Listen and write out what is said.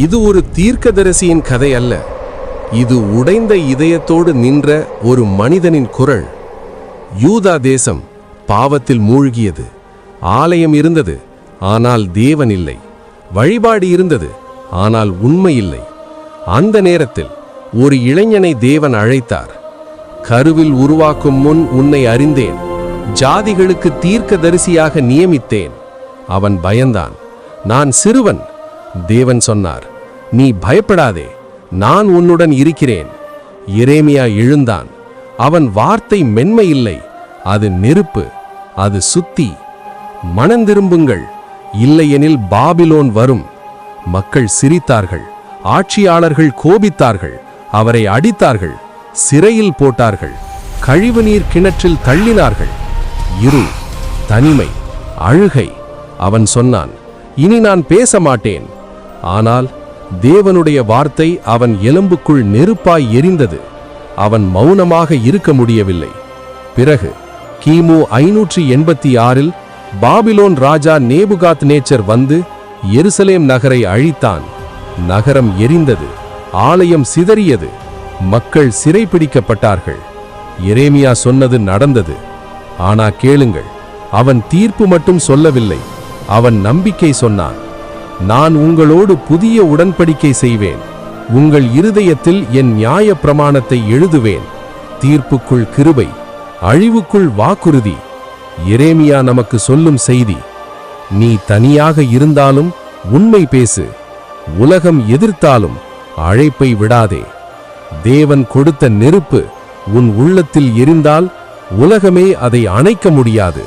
இது ஒரு தீர்க்கதரிசியின் கதை அல்ல. இது உடைந்த இதயத்தோடு நின்ற ஒரு மனிதனின் குரல். யூதா தேசம் பாவத்தில் மூழ்கியது. ஆலயம் இருந்தது, ஆனால் தேவன் இல்லை. வழிபாடு இருந்தது, ஆனால் உண்மை இல்லை. அந்த நேரத்தில் ஒரு இளைஞனை தேவன் அழைத்தார். கருவில் உருவாக்கும் முன் உன்னை அறிந்தேன், ஜாதிகளுக்கு தீர்க்கதரிசியாக நியமித்தேன். அவன் பயந்தான். நான் சிறுவன். தேவன் சொன்னார், நீ பயப்படாதே, நான் உன்னுடன் இருக்கிறேன். எரேமியா எழுந்தான். அவன் வார்த்தை மென்மை இல்லை, அது நெருப்பு, அது சுத்தி. மனந்திரும்புங்கள், இல்லையெனில் பாபிலோன் வரும். மக்கள் சிரித்தார்கள். ஆட்சியாளர்கள் கோபித்தார்கள். அவரை அடித்தார்கள், சிறையில் போட்டார்கள், கழிவுநீர் கிணற்றில் தள்ளினார்கள். இருள், தனிமை, அழுகை. அவன் சொன்னான், இனி நான் பேச மாட்டேன். ஆனால் தேவனுடைய வார்த்தை அவன் எலும்புக்குள் நெருப்பாய் எரிந்தது. அவன் மௌனமாக இருக்க முடியவில்லை. பிறகு கிமு 586 பாபிலோன் ராஜா நேபுகாத் நேச்சர் வந்து எருசலேம் நகரை அழித்தான். நகரம் எரிந்தது, ஆலயம் சிதறியது, மக்கள் சிறைப்பிடிக்கப்பட்டார்கள். எரேமியா சொன்னது நடந்தது. ஆனா கேளுங்கள், அவன் தீர்ப்பு மட்டும் சொல்லவில்லை, அவன் நம்பிக்கை சொன்னான். நான் உங்களோடு புதிய உடன்படிக்கை செய்வேன், உங்கள் இருதயத்தில் என் நியாய பிரமாணத்தை எழுதுவேன். தீர்ப்புக்குள் கிருபை, அழிவுக்குள் வாக்குறுதி. எரேமியா நமக்கு சொல்லும் செய்தி, நீ தனியாக இருந்தாலும் உண்மை பேசு. உலகம் எதிர்த்தாலும் அழைப்பை விடாதே. தேவன் கொடுத்த நெருப்பு உன் உள்ளத்தில் எரிந்தால் உலகமே அதை அணைக்க முடியாது.